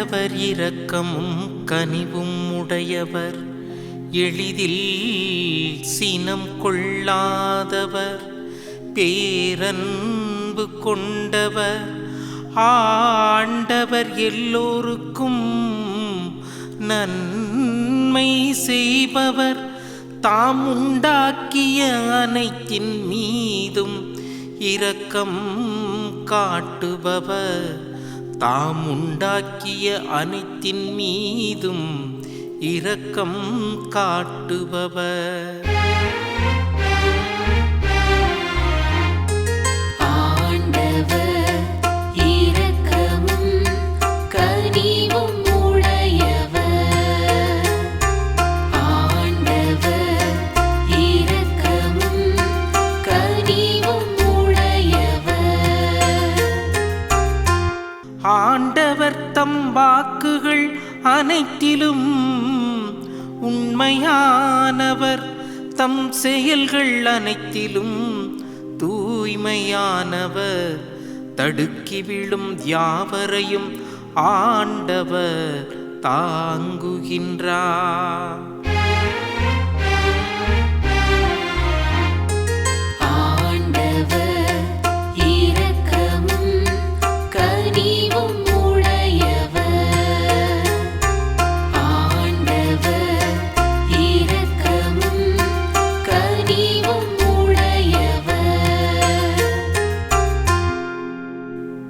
ஆண்டவர் இரக்கமும் கனிவும் உடையவர், எளிதில் சினம் கொள்ளாதவர், பேரன்பு கொண்டவர். ஆண்டவர் எல்லோருக்கும் நன்மை செய்பவர், தாம் உண்டாக்கிய அனைத்தின் மீதும் இரக்கம் காட்டுபவர், தாம் உண்டாக்கிய அனைத்தின் மீதும் இரக்கம் காட்டுபவர். ஆண்டவர் தம் வாக்குகள் அனைத்திலும் உண்மையானவர், தம் செயல்கள் அனைத்திலும் தூய்மையானவர். தடுக்கி விழும் யாவரையும் ஆண்டவர் தாங்குகின்றார்.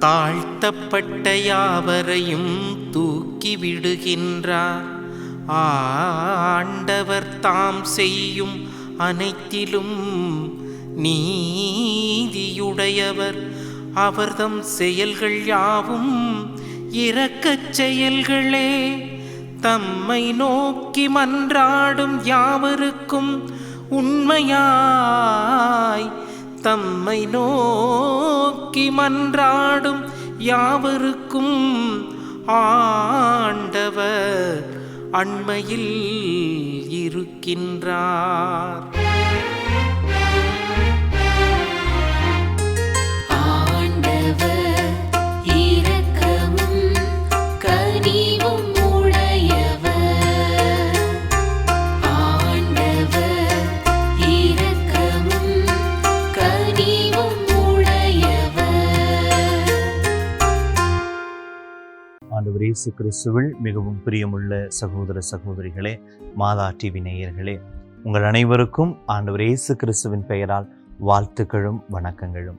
தாழ்த்தப்பட்ட யாவரையும் தூக்கி விடுகின்றார். ஆண்டவர் தாம் செய்யும் அனைத்திலும் நீதியுடையவர், அவர்தம் செயல்கள் யாவும் இரக்கச் செயல்களே. தம்மை நோக்கி மன்றாடும் யாவருக்கும் உண்மையாய், தம்மை நோக்கி மன்றாடும் யாவருக்கும் ஆண்டவர் அண்மையில் இருக்கின்றார். ஆண்டவர் இயேசு கிறிஸ்துவில் மிகவும் பிரியமுள்ள சகோதர சகோதரிகளே, மாதா டிவி நேயர்களே, உங்கள் அனைவருக்கும் ஆண்டவர் இயேசு கிறிஸ்துவின் பெயரால் வாழ்த்துக்களும் வணக்கங்களும்.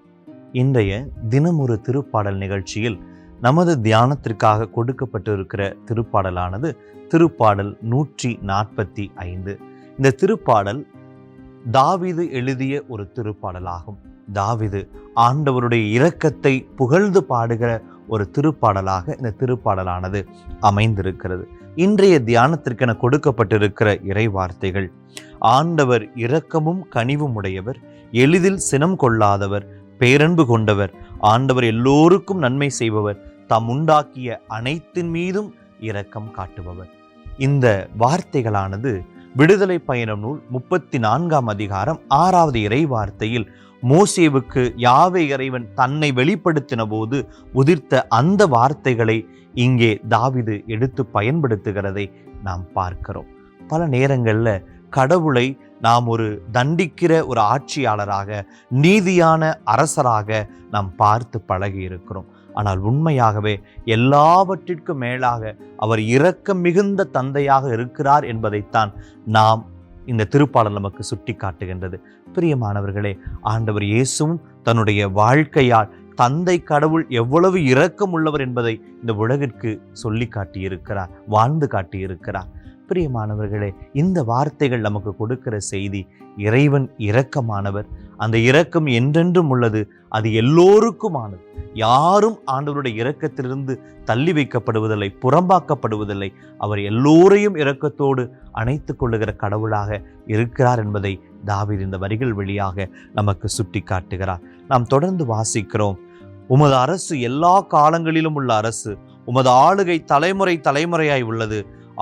இன்றைய தினம் ஒரு திருப்பாடல் நிகழ்ச்சியில் நமது தியானத்திற்காக கொடுக்கப்பட்டிருக்கிற திருப்பாடலானது திருப்பாடல் 145. இந்த திருப்பாடல் தாவீது எழுதிய ஒரு திருப்பாடலாகும். தாவீது ஆண்டவருடைய இரக்கத்தை புகழ்ந்து பாடுகிற ஒரு திருப்பாடலாக இந்த திருப்பாடலானது அமைந்திருக்கிறது. இன்றைய தியானத்திற்கென கொடுக்கப்பட்டிருக்கிற இறை வார்த்தைகள்: ஆண்டவர் இரக்கமும் கனிவும் உடையவர், எளிதில் சினம் கொள்ளாதவர், பேரன்பு கொண்டவர், ஆண்டவர் எல்லோருக்கும் நன்மை செய்பவர், தாம் உண்டாக்கிய அனைத்தின் மீதும் இரக்கம் காட்டுபவர். இந்த வார்த்தைகளானது விடுதலை பயணம் நூல் 34ஆம் அதிகாரம் 6வது இறை வார்த்தையில் மோசேவுக்கு யாவே இறைவன் தன்னை வெளிப்படுத்தின போது உதிர்த்த அந்த வார்த்தைகளை இங்கே தாவீது எடுத்து பயன்படுத்துகிறதை நாம் பார்க்கிறோம். பல நேரங்களில் கடவுளை நாம் ஒரு தண்டிக்கிற ஒரு ஆட்சியாளராக, நீதியான அரசராக நாம் பார்த்து பழகி இருக்கிறோம். ஆனால் உண்மையாகவே எல்லாவற்றிற்கும் மேலாக அவர் இரக்கம் மிகுந்த தந்தையாக இருக்கிறார் என்பதைத்தான் நாம் இந்த திருப்பாடல் நமக்கு சுட்டி காட்டுகின்றது. பிரியமானவர்களே, ஆண்டவர் இயேசுவும் தன்னுடைய வாழ்க்கையால் தந்தை கடவுள் எவ்வளவு இரக்கம் உள்ளவர் என்பதை இந்த உலகிற்கு சொல்லி காட்டியிருக்கிறார், வாழ்ந்து காட்டியிருக்கிறார். பிரியமானவர்களே, இந்த வார்த்தைகள் நமக்கு கொடுக்கிற செய்தி: இறைவன் இரக்கமானவர், அந்த இரக்கம் என்றென்றும் உள்ளது, அது எல்லோருக்குமானது. யாரும் ஆண்டவருடைய இரக்கத்திலிருந்து தள்ளி வைக்கப்படுவதில்லை, புறம்பாக்கப்படுவதில்லை. அவர் எல்லோரையும் இரக்கத்தோடு அணைத்துக் கொள்ளுகிற கடவுளாக இருக்கிறார் என்பதை தாவீது இந்த வரிகள் வழியாக நமக்கு சுட்டி காட்டுகிறார். நாம் தொடர்ந்து வாசிக்கிறோம்: உமது அரசு எல்லா காலங்களிலும் உள்ள அரசு, உமது ஆளுகை தலைமுறை தலைமுறையாய் உள்ளது.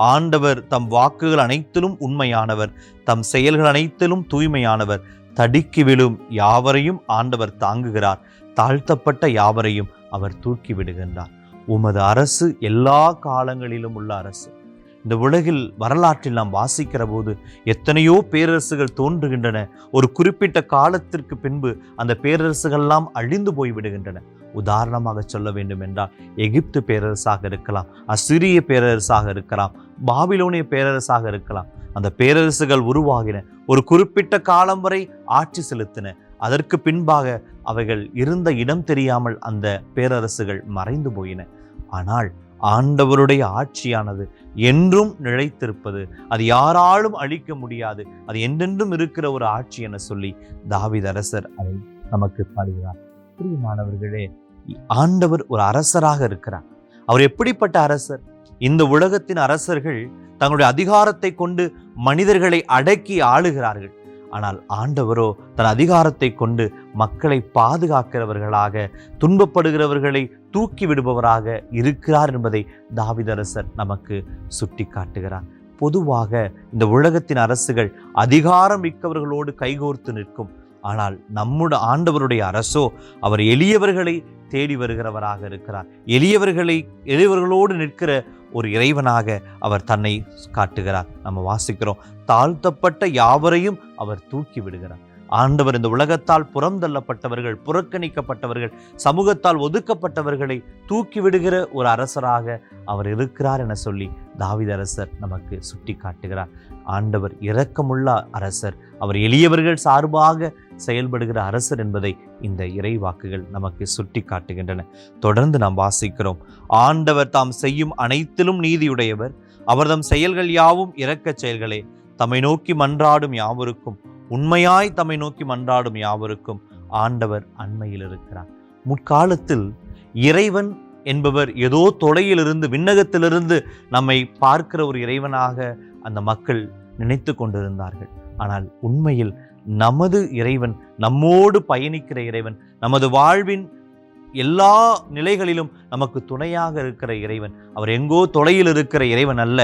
ஆண்டவர் தம் வாக்குகள் அனைத்திலும் உண்மையானவர், தம் செயல்கள் அனைத்திலும் தூய்மையானவர். தடுக்கி விழும் யாவரையும் ஆண்டவர் தாங்குகிறார், தாழ்த்தப்பட்ட யாவரையும் அவர் தூக்கி விடுகின்றார். உமது அரசு எல்லா காலங்களிலும் உள்ள அரசு. இந்த உலகில் வரலாற்றில் நாம் வாசிக்கிற போது எத்தனையோ பேரரசுகள் தோன்றுகின்றன. ஒரு குறிப்பிட்ட காலத்திற்கு பின்பு அந்த பேரரசுகள்லாம் அழிந்து போய்விடுகின்றன. உதாரணமாக சொல்ல வேண்டும் என்றால் எகிப்து பேரரசாக இருக்கலாம், அசிரிய பேரரசாக இருக்கலாம், பாபிலோனிய பேரரசாக இருக்கலாம். அந்த பேரரசுகள் உருவாகின, ஒரு குறிப்பிட்ட காலம் வரை ஆட்சி செலுத்தின. அதற்கு பின்பாக அவைகள் இருந்த இடம் தெரியாமல் அந்த பேரரசுகள் மறைந்து போயின. ஆனால் ஆண்டவருடைய ஆட்சியானது என்றும் நிலைத்திருப்பது, அது யாராலும் அழிக்க முடியாது, அது என்றென்றும் இருக்கிற ஒரு ஆட்சி என சொல்லி தாவீது அரசர் அதை நமக்கு பாடுகிறார். பிரியமானவர்களே, ஆண்டவர் ஒரு அரசராக இருக்கிறார். அவர் எப்படிப்பட்ட அரசர்? இந்த உலகத்தின் அரசர்கள் தங்களுடைய அதிகாரத்தை கொண்டு மனிதர்களை அடக்கி ஆளுகிறார்கள். ஆனால் ஆண்டவரோ தன் அதிகாரத்தை கொண்டு மக்களை பாதுகாக்கிறவர்களாக, துன்பப்படுகிறவர்களை தூக்கி விடுபவராக இருக்கிறார் என்பதை தாவீது அரசர் நமக்கு சுட்டி காட்டுகிறார். பொதுவாக இந்த உலகத்தின் அரசுகள் அதிகாரம் மிக்கவர்களோடு கைகோர்த்து நிற்கும். ஆனால் நம்முடைய ஆண்டவருடைய அரசோ அவர் எளியவர்களை தேடி வருகிறவராக இருக்கிறார். எளியவர்களோடு நிற்கிற ஒரு இறைவனாக அவர் தன்னை காட்டுகிறார். நம்ம வாசிக்கிறோம், தாழ்த்தப்பட்ட யாவரையும் அவர் தூக்கி விடுகிறார். ஆண்டவர் இந்த உலகத்தால் புறந்தள்ளப்பட்டவர்கள், புறக்கணிக்கப்பட்டவர்கள், சமூகத்தால் ஒதுக்கப்பட்டவர்களை தூக்கி விடுகிற ஒரு அரசராக அவர் இருக்கிறார் என சொல்லி தாவீது அரசர் நமக்கு சுட்டி காட்டுகிறார். ஆண்டவர் இரக்கமுள்ள அரசர், அவர் எளியவர்கள் சார்பாக செயல்படுகிற அரசர் என்பதை இந்த இறைவாக்குகள் நமக்கு சுட்டி காட்டுகின்றன. தொடர்ந்து நாம் வாசிக்கிறோம், ஆண்டவர் தாம் செய்யும் அனைத்திலும் நீதியுடையவர், அவர் தம் செயல்கள் யாவும் இரக்கச் செயல்களே, தம்மை நோக்கி மன்றாடும் யாவருக்கும், உண்மையாய் தம்மை நோக்கி மன்றாடும் யாவருக்கும் ஆண்டவர் அண்மையில் இருக்கிறார். முற்காலத்தில் இறைவன் என்பவர் ஏதோ தொலையிலிருந்து, விண்ணகத்திலிருந்து நம்மை பார்க்கிற ஒரு இறைவனாக அந்த மக்கள் நினைத்து கொண்டிருந்தார்கள். ஆனால் உண்மையில் நமது இறைவன், நம்மோடு பயணிக்கிற இறைவன், நமது வாழ்வின் எல்லா நிலைகளிலும் நமக்கு துணையாக இருக்கிற இறைவன், அவர் எங்கோ தொலையில் இருக்கிற இறைவன் அல்ல,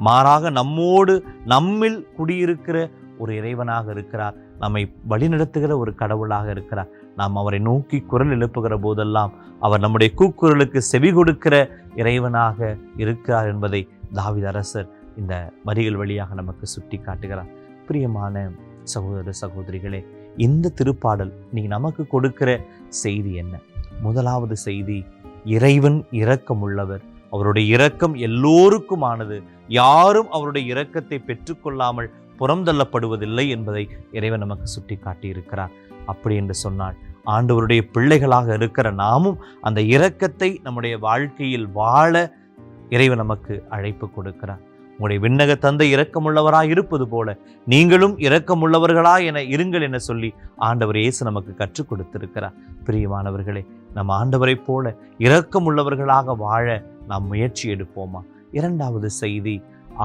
மாறாக நம்மோடு, நம்மில் குடியிருக்கிற ஒரு இறைவனாக இருக்கிறார். நம்மை வழிநடத்துகிற ஒரு கடவுளாக இருக்கிறார். நாம் அவரை நோக்கி குரல் எழுப்புகிற போதெல்லாம் அவர் நம்முடைய கூக்குரலுக்கு செவி கொடுக்கிற இறைவனாக இருக்கிறார் என்பதை தாவீது அரசர் இந்த வரிகள் வழியாக நமக்கு சுட்டி காட்டுகிறார். பிரியமான சகோதர சகோதரிகளே, இந்த திருப்பாடல் நீங்க நமக்கு கொடுக்கிற செய்தி என்ன? முதலாவது செய்தி, இறைவன் இரக்கம் உள்ளவர். அவருடைய இரக்கம் எல்லோருக்குமானது. யாரும் அவருடைய இரக்கத்தை பெற்றுக்கொள்ளாமல் புறந்தள்ளப்படுவதில்லை என்பதை இறைவன் நமக்கு சுட்டி காட்டி இருக்கிறார். அப்படி என்று சொன்னால் ஆண்டவருடைய பிள்ளைகளாக இருக்கிற நாமும் அந்த இரக்கத்தை நம்முடைய வாழ்க்கையில் வாழ இறைவன் நமக்கு அழைப்பு கொடுக்கிறார். உங்களுடைய விண்ணக தந்தை இரக்கமுள்ளவராய் இருப்பது போல நீங்களும் இரக்கமுள்ளவர்களா என இருங்கள் என சொல்லி ஆண்டவர் இயேசு நமக்கு கற்றுக் கொடுத்திருக்கிறார். பிரியமானவர்களே, நம் ஆண்டவரை போல இரக்கமுள்ளவர்களாக வாழ நாம் முயற்சி எடுப்போமா? இரண்டாவது செய்தி,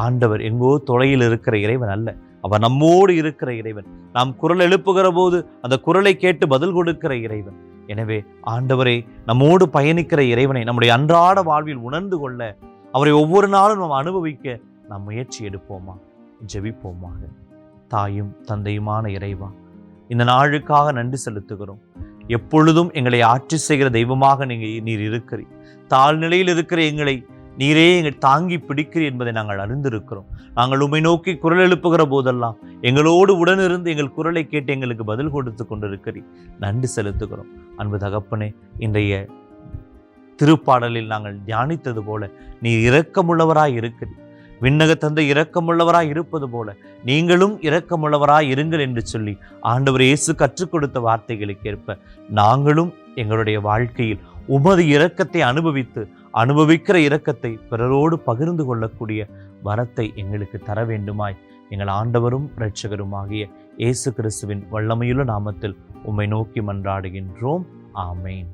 ஆண்டவர் எங்கோ தொலையில் இருக்கிற இறைவன் அல்ல, அவர் நம்மோடு இருக்கிற இறைவன். நாம் குரல் எழுப்புகிற போது அந்த குரலை கேட்டு பதில் கொடுக்கிற இறைவன். எனவே ஆண்டவரை, நம்மோடு பயணிக்கிற இறைவனை நம்முடைய அன்றாட வாழ்வில் உணர்ந்து கொள்ள, அவரை ஒவ்வொரு நாளும் நாம் அனுபவிக்க நாம் முயற்சி எடுப்போமா? ஜெபிப்போமாக. தாயும் தந்தையுமான இறைவா, இந்த நாளுக்காக நன்றி செலுத்துகிறோம். எப்பொழுதும் எங்களை ஆட்சி செய்கிற தெய்வமாக நீர் இருக்கிறீர். தாழ்நிலையில் இருக்கிற எங்களை நீரே எங்கள் தாங்கி பிடிக்கிறீர் என்பதை நாங்கள் அறிந்திருக்கிறோம். நாங்கள் உம்மை நோக்கி குரல் எழுப்புகிற போதெல்லாம் எங்களோடு உடனிருந்து எங்கள் குரலை கேட்டு எங்களுக்கு பதில் கொடுத்து கொண்டிருக்கிறீர். நன்றி செலுத்துகிறோம். அன்பு தகப்பனே, இன்றைய திருப்பாடலில் நாங்கள் தியானித்தது போல நீர் இரக்கமுள்ளவராய் இருக்கிறீர். விண்ணக தந்தை இரக்கமுள்ளவராய் இருப்பது போல நீங்களும் இரக்கமுள்ளவராய் இருங்கள் என்று சொல்லி ஆண்டவர் இயேசு கற்றுக் கொடுத்த வார்த்தைகளுக்கு ஏற்ப நாங்களும் எங்களுடைய வாழ்க்கையில் உமது இரக்கத்தை அனுபவிக்கிற இரக்கத்தை பிறரோடு பகிர்ந்து கொள்ளக்கூடிய வரத்தை எங்களுக்கு தர வேண்டுமாய் எங்கள் ஆண்டவரும் இரட்சகருமாகிய இயேசு கிறிஸ்துவின் வல்லமையுள்ள நாமத்தில் உம்மை நோக்கி மன்றாடுகின்றோம். ஆமேன்.